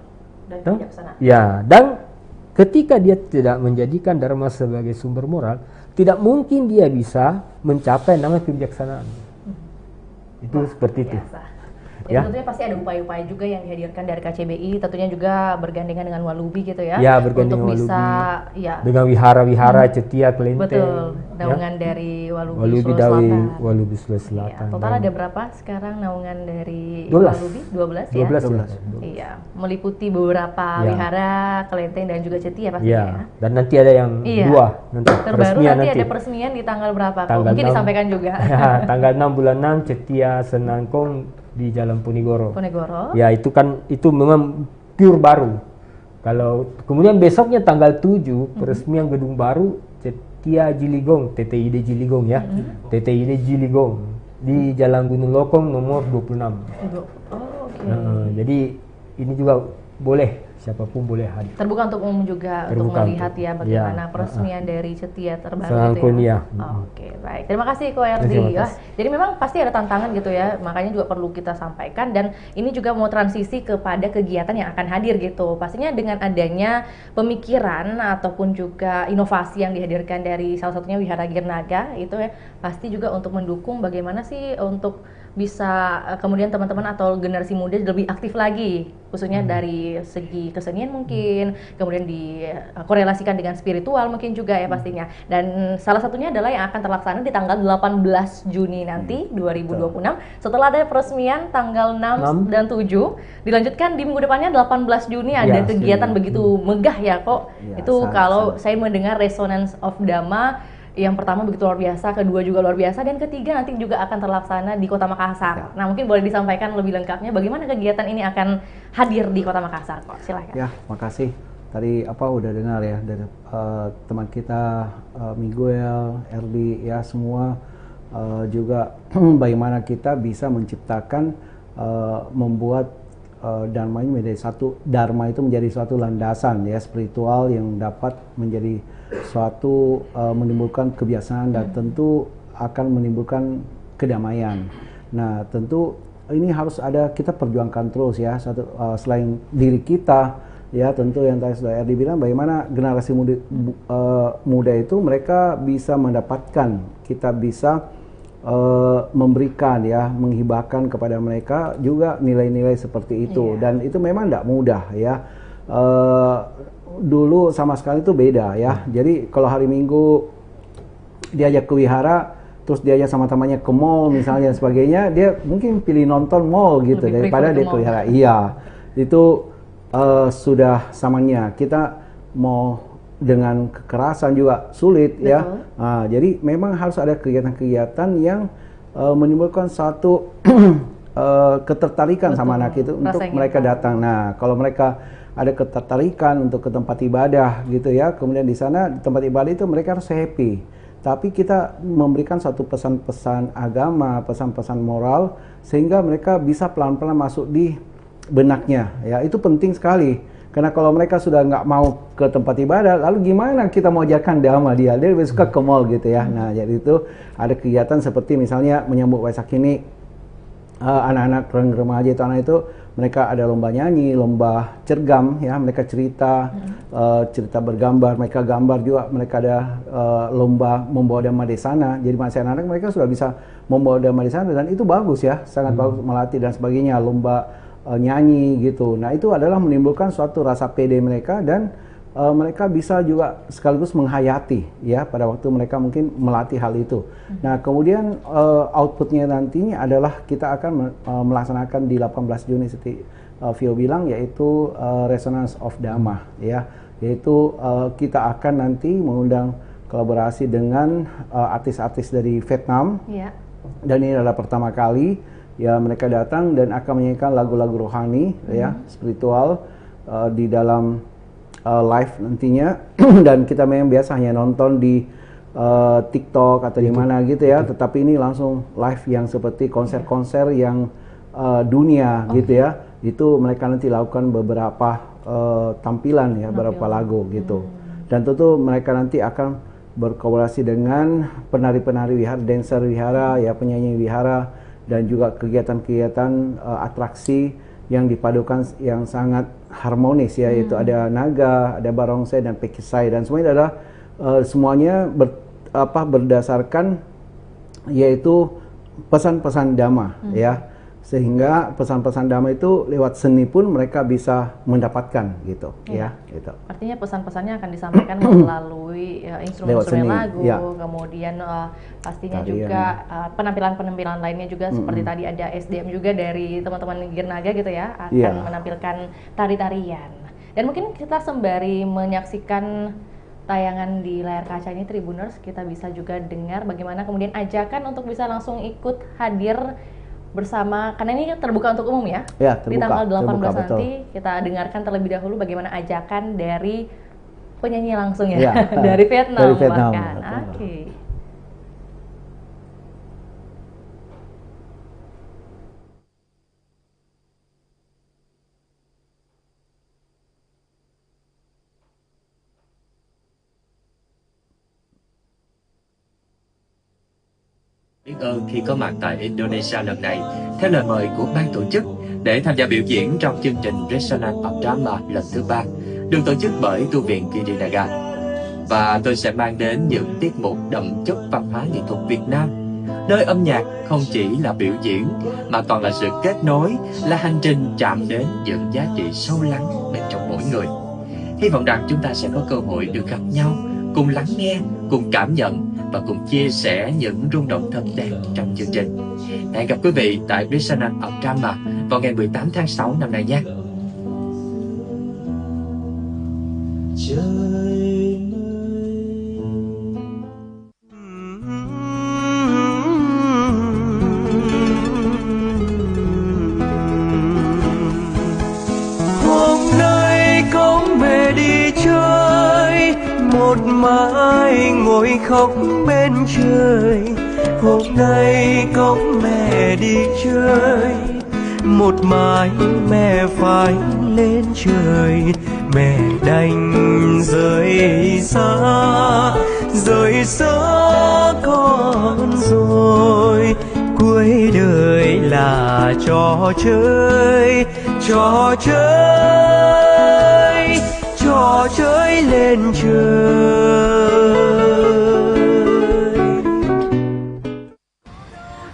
Dan bijaksana. Ya, dan ketika dia tidak menjadikan dharma sebagai sumber moral, tidak mungkin dia bisa mencapai namanya kebijaksanaan. Itu seperti itu. Ya, tentunya pasti ada upaya-upaya juga yang dihadirkan dari KCBI, tentunya juga bergandengan dengan Walubi gitu ya. Ya, bergandengan untuk bisa ya dengan wihara-wihara cetia kelenteng. Betul. Naungan dari Walubi Sulawesi Selatan. Ya, total ada berapa sekarang naungan dari 12. Walubi? 12 ya. 12. Iya, meliputi beberapa wihara, kelenteng dan juga cetia pastinya ya. Dan nanti ada yang 2 nanti. Terbaru nanti ada peresmian di tanggal berapa? Mungkin 6, disampaikan juga. Ya, tanggal 6 bulan 6 cetia Senangkong di Jalan Ponegoro. Ya, itu memang pure baru. Kalau kemudian besoknya tanggal 7 peresmian gedung baru Cetia Jiligong, TTID Jiligong ya. TTID Jiligong di Jalan Gunung Lokong nomor 26. Jadi ini juga boleh, siapapun boleh hadir. Terbuka untuk umum juga, untuk Terbuka melihat untuk- ya bagaimana ya, peresmian dari Cetia terbaru Selangkun, gitu ya. ya. Oke, baik. Terima kasih Ko Erdi. Terima Wah, kasih. jadi memang pasti ada tantangan gitu ya, makanya juga perlu kita sampaikan, dan ini juga mau transisi kepada kegiatan yang akan hadir gitu. Pastinya dengan adanya pemikiran ataupun juga inovasi yang dihadirkan dari salah satunya Wihara Girnaga itu ya, pasti juga untuk mendukung bagaimana sih untuk bisa kemudian teman-teman atau generasi muda lebih aktif lagi, khususnya dari segi kesenian mungkin, kemudian dikorelasikan dengan spiritual mungkin juga ya pastinya. Dan salah satunya adalah yang akan terlaksana di tanggal 18 Juni nanti 2026, setelah ada peresmian tanggal 6 dan 7, dilanjutkan di minggu depannya 18 Juni ada Ya, kegiatan Juni. begitu megah ya kok. Ya, Itu sangat, kalau sangat. saya mendengar Resonance of Dhamma, yang pertama begitu luar biasa, kedua juga luar biasa, dan ketiga nanti juga akan terlaksana di Kota Makassar. Ya. Nah, mungkin boleh disampaikan lebih lengkapnya bagaimana kegiatan ini akan hadir di Kota Makassar kok. Silahkan. Ya, makasih. Tadi udah dengar ya dari teman kita Miguel, Erdi ya semua juga bagaimana kita bisa menciptakan membuat dharma ini menjadi dharma itu menjadi suatu landasan ya spiritual yang dapat menjadi suatu menimbulkan kebiasaan dan tentu akan menimbulkan kedamaian. Nah, tentu ini harus kita perjuangkan terus ya selain diri kita ya, tentu yang tadi sudah Erdi bilang bagaimana generasi muda itu mereka bisa mendapatkan, kita bisa memberikan ya, menghibahkan kepada mereka juga nilai-nilai seperti itu. Dan itu memang tidak mudah ya. Dulu sama sekali itu beda ya. Jadi kalau hari Minggu diajak ke wihara, terus diajak sama temannya ke mall misalnya sebagainya, dia mungkin pilih nonton mall gitu Lebih daripada prefer dia ke ke mall. wihara. Iya, itu sudah samanya. Kita mau dengan kekerasan juga sulit. Betul. Ya. Nah, jadi memang harus ada kegiatan-kegiatan yang menimbulkan satu ketertarikan Betul. sama anak itu Rasa untuk ingin mereka tahu. datang. Nah, kalau mereka ada ketertarikan untuk ke tempat ibadah gitu ya, kemudian di sana di tempat ibadah itu mereka harus happy. Tapi kita memberikan satu pesan-pesan agama, pesan-pesan moral sehingga mereka bisa pelan-pelan masuk di benaknya. Ya, itu penting sekali. Karena kalau mereka sudah nggak mau ke tempat ibadah, lalu gimana kita mau ajarkan dhamma dia? Dia lebih suka ke mall gitu ya. Nah, jadi itu ada kegiatan seperti misalnya menyambut Waisak ini, anak-anak remaja itu mereka ada lomba nyanyi, lomba cergam ya, mereka cerita cerita bergambar, mereka gambar juga, mereka ada lomba membawa dhamma desana. Jadi masih anak-anak mereka sudah bisa membawa dhamma desana dan itu bagus ya, sangat bagus melatih dan sebagainya, lomba nyanyi gitu. Nah, itu adalah menimbulkan suatu rasa pede mereka dan mereka bisa juga sekaligus menghayati ya pada waktu mereka mungkin melatih hal itu. Nah, kemudian outputnya nantinya adalah kita akan melaksanakan di 18 Juni seperti Vio bilang, yaitu Resonance of Dhamma ya, yaitu kita akan nanti mengundang kolaborasi dengan artis-artis dari Vietnam. Iya. Dan ini adalah pertama kali ya mereka datang dan akan menyanyikan lagu-lagu rohani ya, spiritual di dalam live nantinya. Dan kita memang biasa hanya nonton di TikTok atau di mana gitu ya, tetapi ini langsung live yang seperti konser-konser yang dunia gitu ya. Itu mereka nanti lakukan beberapa tampilan ya, beberapa lagu gitu. Dan tentu mereka nanti akan berkolaborasi dengan penari-penari wihara, dancer wihara ya, penyanyi wihara, dan juga kegiatan-kegiatan atraksi yang dipadukan yang sangat harmonis ya, yaitu ada naga, ada barongsai dan pekisai, dan semuanya adalah semuanya berdasarkan yaitu pesan-pesan dhamma ya, sehingga pesan-pesan dhamma itu lewat seni pun mereka bisa mendapatkan gitu ya gitu. Artinya pesan-pesannya akan disampaikan melalui instrumen-instrumen seni, lagu, ya. Kemudian pastinya Tarian. juga penampilan-penampilan lainnya juga seperti tadi ada SDM juga dari teman-teman Girnaga gitu ya, akan Ya. menampilkan tari-tarian. Dan mungkin kita sembari menyaksikan tayangan di layar kaca ini Tribuners, kita bisa juga dengar bagaimana kemudian ajakan untuk bisa langsung ikut hadir bersama, karena ini terbuka untuk umum ya. Ya, Di terbuka, tanggal 18 terbuka, nanti kita dengarkan terlebih dahulu bagaimana ajakan dari penyanyi langsung ya, Ya, dari Vietnam, dari Vietnam. bahkan. Oke. Biết ơn khi có mặt tại Indonesia lần này, theo lời mời của ban tổ chức, để tham gia biểu diễn trong chương trình Resonance of Dharma lần thứ 3, được tổ chức bởi tu viện Girinaga. Và tôi sẽ mang đến những tiết mục đậm chất văn hóa nghệ thuật Việt Nam, nơi âm nhạc không chỉ là biểu diễn mà còn là sự kết nối, là hành trình chạm đến những giá trị sâu lắng bên trong mỗi người. Hy vọng rằng chúng ta sẽ có cơ hội được gặp nhau, cùng lắng nghe, cùng cảm nhận và cùng chia sẻ những rung động thật đẹp trong chương trình. Hẹn gặp quý vị tại Resonance of Dharma vào ngày 18 tháng 6 năm nay nhé. Hôm nay có mẹ đi chơi, một mai ngồi khóc bên trời. Hôm nay có mẹ đi chơi, một mai mẹ phải lên trời. Mẹ đành rời xa con rồi. Cuối đời là trò chơi lên trời.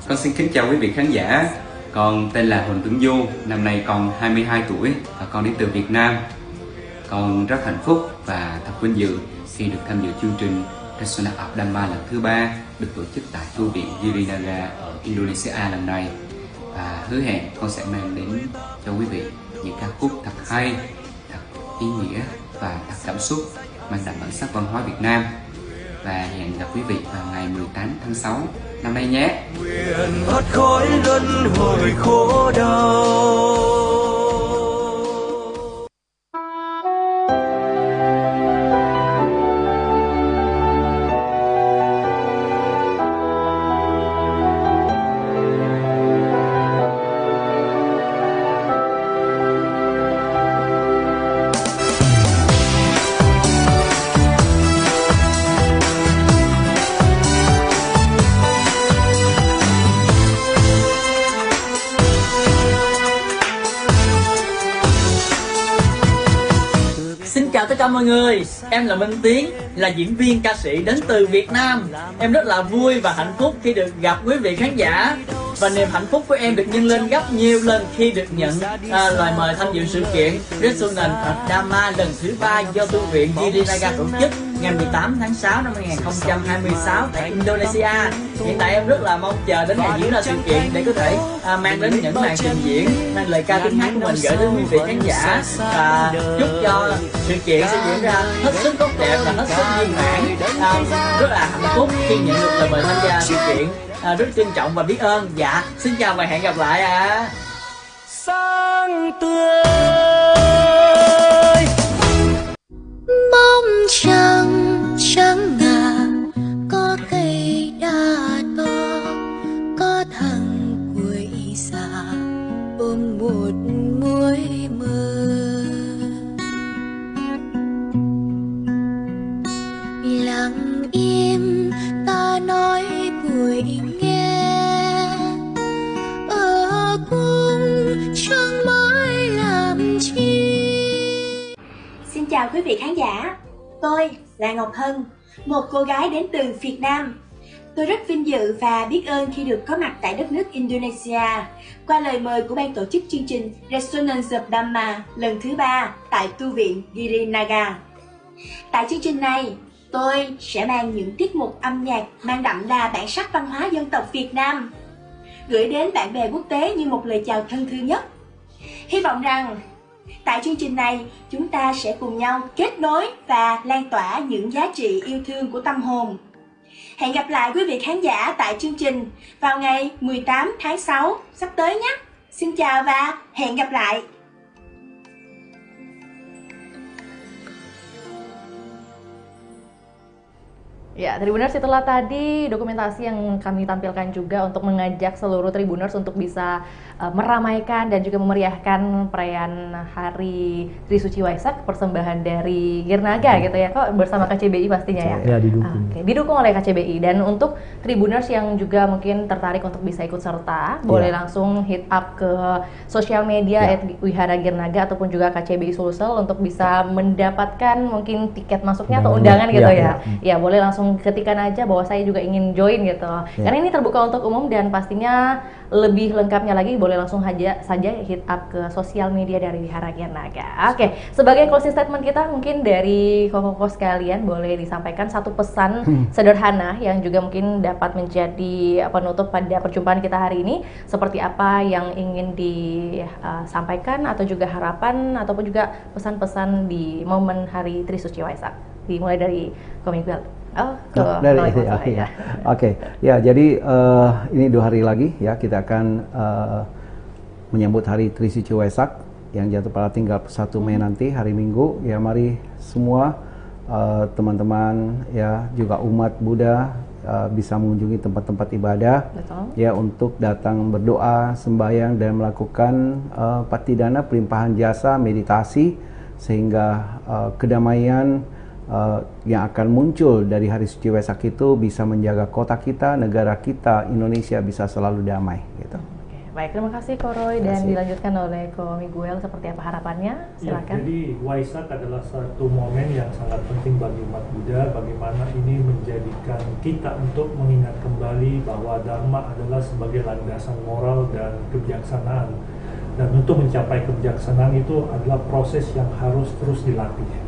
Con xin kính chào quý vị khán giả. Con tên là Huỳnh Tuấn Du, năm nay con 22 tuổi và con đến từ Việt Nam. Con rất hạnh phúc và thật vinh dự khi được tham dự chương trình Resonance of Dharma lần thứ 3 được tổ chức tại tu viện Girinaga ở Indonesia lần này. Và hứa hẹn con sẽ mang đến cho quý vị những ca khúc thật hay, thật ý nghĩa và thật cảm xúc, mang đậm bản sắc văn hóa Việt Nam. Và hẹn gặp quý vị vào ngày 18 tháng 6 năm nay nhé. Nguyện thoát khỏi luân hồi khổ đau. Xin chào tất cả mọi người, em là Minh Tiến, là diễn viên ca sĩ đến từ Việt Nam. Em rất là vui và hạnh phúc khi được gặp quý vị khán giả. Và niềm hạnh phúc của em được nhân lên gấp nhiều lần khi được nhận lời mời tham dự sự kiện Resonance of Dharma lần thứ 3 do tu viện Girinaga tổ chức ngày 18 tháng 6 năm 2026 tại Indonesia. Hiện tại em rất là mong chờ đến ngày diễn ra sự kiện để có thể mang đến những màn trình diễn, mang lời ca tiếng hát của mình gửi đến quý vị khán giả, và chúc cho sự kiện sẽ diễn ra hết sức tốt đẹp và hết sức viên mãn. Rất là hạnh phúc khi nhận được lời mời tham gia sự kiện, rất trân trọng và biết ơn. Dạ, xin chào và hẹn gặp lại ạ. Sáng tươi bóng trắng ngà, có cây đa to, có thằng quỷ già ôm một mối mơ. Lặng im ta nói buổi nghe, ở cung chẳng mãi làm chi. Xin chào quý vị khán giả, tôi là Ngọc Hân, một cô gái đến từ Việt Nam. Tôi rất vinh dự và biết ơn khi được có mặt tại đất nước Indonesia qua lời mời của ban tổ chức chương trình Resonance of Dharma lần thứ 3 tại tu viện Girinaga. Tại chương trình này, tôi sẽ mang những tiết mục âm nhạc mang đậm đà bản sắc văn hóa dân tộc Việt Nam gửi đến bạn bè quốc tế như một lời chào thân thương nhất. Hy vọng rằng tại chương trình này, chúng ta sẽ cùng nhau kết nối và lan tỏa những giá trị yêu thương của tâm hồn. Hẹn gặp lại quý vị khán giả tại chương trình vào ngày 18 tháng 6 sắp tới nhé. Xin chào và hẹn gặp lại. Ya, Tribuners, itulah tadi dokumentasi yang kami tampilkan juga untuk mengajak seluruh Tribuners untuk bisa meramaikan dan juga memeriahkan perayaan Hari Trisuci Waisak, persembahan dari Girnaga gitu ya, kok bersama KCBI pastinya ya? Ya, didukung. Oke, didukung oleh KCBI. Dan untuk Tribuners yang juga mungkin tertarik untuk bisa ikut serta, boleh langsung hit up ke sosial media @Wihara Girnaga ataupun juga KCBI Sulsel untuk bisa mendapatkan mungkin tiket masuknya atau undangan gitu ya. Ya, boleh langsung ketikan aja bahwa saya juga ingin join gitu. Karena ini terbuka untuk umum dan pastinya lebih lengkapnya lagi boleh langsung saja hit up ke sosial media dari Wihara Girnaga. Oke, sebagai closing statement kita mungkin dari koko-koko sekalian boleh disampaikan satu pesan sederhana yang juga mungkin dapat menjadi penutup pada perjumpaan kita hari ini. Seperti apa yang ingin disampaikan atau juga harapan ataupun juga pesan-pesan di momen Hari Trisuci Waisak. Dimulai dari Komiguel. Oke, ya jadi ini 2 hari lagi ya kita akan menyambut Hari Trisuci Waisak yang jatuh pada tanggal 1 Mei nanti, hari Minggu. Ya, mari semua teman-teman ya juga umat Buddha bisa mengunjungi tempat-tempat ibadah. Ya, untuk datang berdoa, sembahyang dan melakukan patidana, pelimpahan jasa, meditasi, sehingga kedamaian yang akan muncul dari Hari Suci Waisak itu bisa menjaga kota kita, negara kita, Indonesia bisa selalu damai gitu. Baik, terima kasih Ko Roy, dan dilanjutkan oleh Ko Miguel, seperti apa harapannya? Silakan. Jadi Waisak adalah satu momen yang sangat penting bagi umat Buddha, bagaimana ini menjadikan kita untuk mengingat kembali bahwa Dharma adalah sebagai landasan moral dan kebijaksanaan. Dan untuk mencapai kebijaksanaan itu adalah proses yang harus terus dilatih.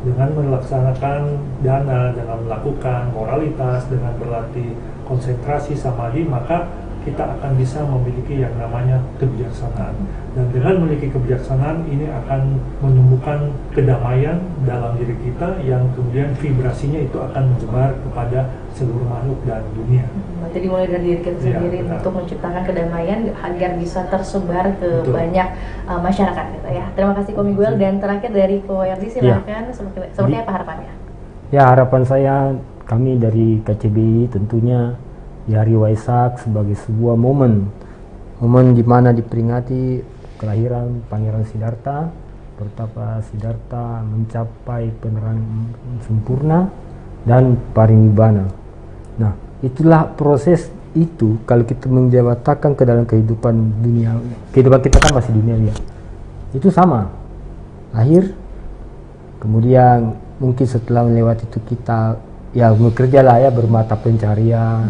Dengan melaksanakan dana, dengan melakukan moralitas, dengan berlatih konsentrasi samadhi, maka kita akan bisa memiliki yang namanya kebijaksanaan. Dan dengan memiliki kebijaksanaan ini akan menumbuhkan kedamaian dalam diri kita yang kemudian vibrasinya itu akan menyebar kepada seluruh makhluk dan dunia. Jadi mulai dari diri kita sendiri untuk menciptakan kedamaian agar bisa tersebar ke banyak masyarakat gitu ya. Terima kasih Ko Miguel, dan terakhir dari Ko Yardi, silakan. Seperti apa harapannya? Ya, harapan saya, kami dari KCBI tentunya di Hari Waisak sebagai sebuah momen di mana diperingati kelahiran Pangeran Siddhartha, Pertapa Siddhartha mencapai penerangan sempurna dan parinibbana. Nah, itulah proses itu kalau kita menjawatakan ke dalam kehidupan dunia, kehidupan kita kan masih dunia ya. Itu sama. Lahir, kemudian mungkin setelah melewati itu kita ya bekerja lah ya, bermata pencarian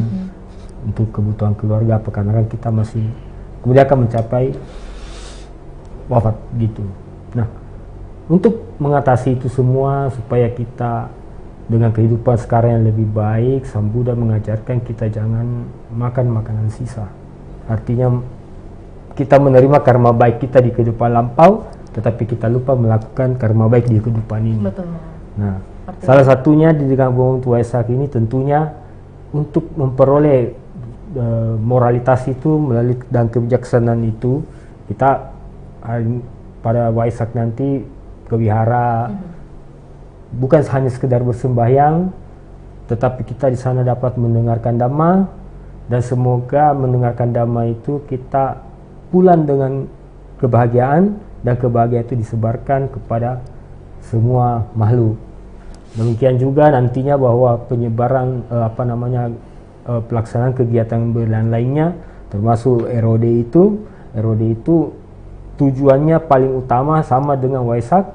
untuk kebutuhan keluarga, karena kan kita masih kemudian akan mencapai wafat gitu. Nah, untuk mengatasi itu semua supaya kita dengan kehidupan sekarang yang lebih baik, Sang Buddha mengajarkan kita jangan makan makanan sisa. Artinya kita menerima karma baik kita di kehidupan lampau, tetapi kita lupa melakukan karma baik di kehidupan ini. Betul. Nah, salah satunya di dengan Waisak ini tentunya untuk memperoleh moralitas itu melalui dan kebijaksanaan itu, kita pada Waisak nanti ke wihara, bukan hanya sekedar bersembahyang, tetapi kita di sana dapat mendengarkan Dhamma, dan semoga mendengarkan Dhamma itu kita pulang dengan kebahagiaan, dan kebahagiaan itu disebarkan kepada semua makhluk. Demikian juga nantinya bahwa penyebaran pelaksanaan kegiatan lainnya, termasuk ROD itu tujuannya paling utama sama dengan Waisak,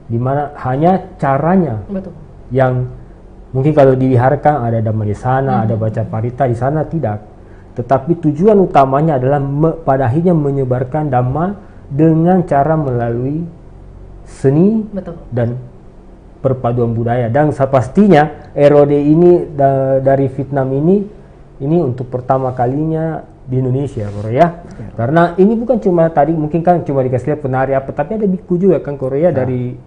di mana hanya caranya yang mungkin kalau diharapkan ada Dhamma di sana, ada baca parita di sana, tidak. Tetapi tujuan utamanya adalah pada akhirnya menyebarkan Dhamma dengan cara melalui seni dan perpaduan budaya. Dan pastinya ROD ini dari Vietnam ini untuk pertama kalinya di Indonesia, Korea. Karena ini bukan cuma tadi mungkin kan cuma dikasih lihat penari apa, tapi ada biku juga kan Korea dari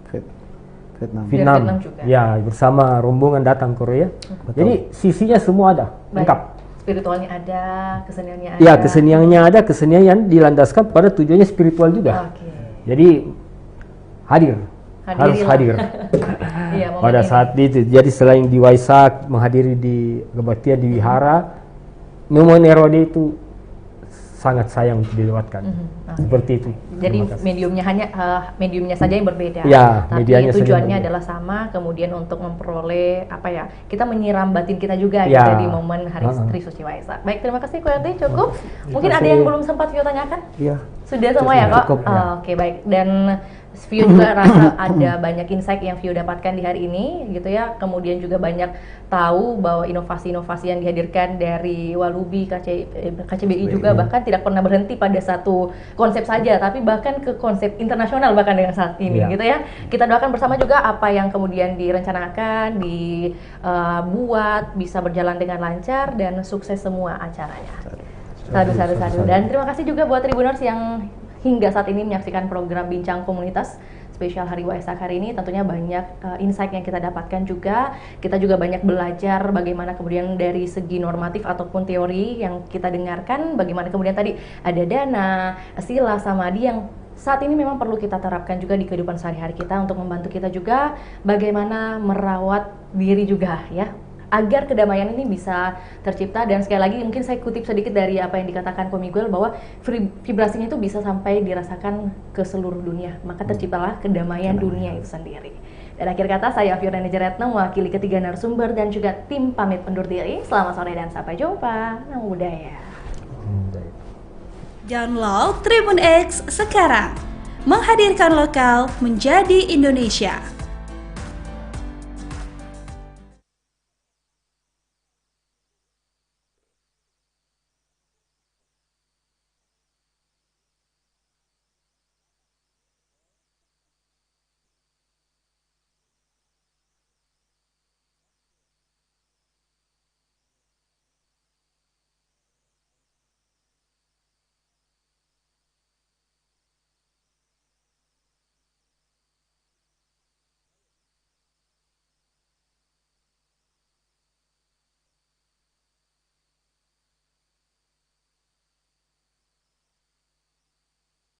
Vietnam juga. Ya, bersama rombongan datang Korea. Jadi sisinya semua ada, lengkap. Spiritualnya ada, keseniannya ada. Ya, keseniannya ada, kesenian yang dilandaskan pada tujuannya spiritual juga. Jadi hadir harus hadir. Iya, momen Pada ini. saat itu, jadi selain di Waisak menghadiri di kebaktian di wihara, momen Erode itu sangat sayang untuk dilewatkan. Seperti itu. Jadi Terima kasih. mediumnya hanya mediumnya saja yang berbeda. Ya, tapi medianya saja tujuannya berbeda. adalah sama, kemudian untuk memperoleh apa ya? Kita menyiram batin kita juga Ya. gitu di momen Hari Trisuci Waisak. Baik, terima kasih Ko RT, cukup. Mungkin ada yang belum sempat Vio tanyakan? Iya. Sudah semua ya kok? Cukup, ya. Oke, baik. Dan Vio juga rasa ada banyak insight yang Vio dapatkan di hari ini gitu ya. Kemudian juga banyak tahu bahwa inovasi-inovasi yang dihadirkan dari Walubi, KCBI juga bahkan tidak pernah berhenti pada satu konsep saja, tapi bahkan ke konsep internasional bahkan dengan saat ini gitu ya. Kita doakan bersama juga apa yang kemudian direncanakan, dibuat bisa berjalan dengan lancar dan sukses semua acaranya. Sadu. Dan terima kasih juga buat Tribuners yang hingga saat ini menyaksikan program Bincang Komunitas spesial Hari Waisak hari ini. Tentunya banyak insight yang kita dapatkan juga. Kita juga banyak belajar bagaimana kemudian dari segi normatif ataupun teori yang kita dengarkan, bagaimana kemudian tadi ada dana, sila, samadhi yang saat ini memang perlu kita terapkan juga di kehidupan sehari-hari kita untuk membantu kita juga bagaimana merawat diri juga ya, agar kedamaian ini bisa tercipta. Dan sekali lagi mungkin saya kutip sedikit dari apa yang dikatakan Ko Miguel bahwa vibrasinya itu bisa sampai dirasakan ke seluruh dunia, maka terciptalah kedamaian dunia itu sendiri. Dan akhir kata, saya Fiorani Jaretno mewakili ketiga narasumber dan juga tim pamit undur diri. Selamat sore dan sampai jumpa. Namo Buddhaya. Download Tribun X sekarang, menghadirkan lokal menjadi Indonesia.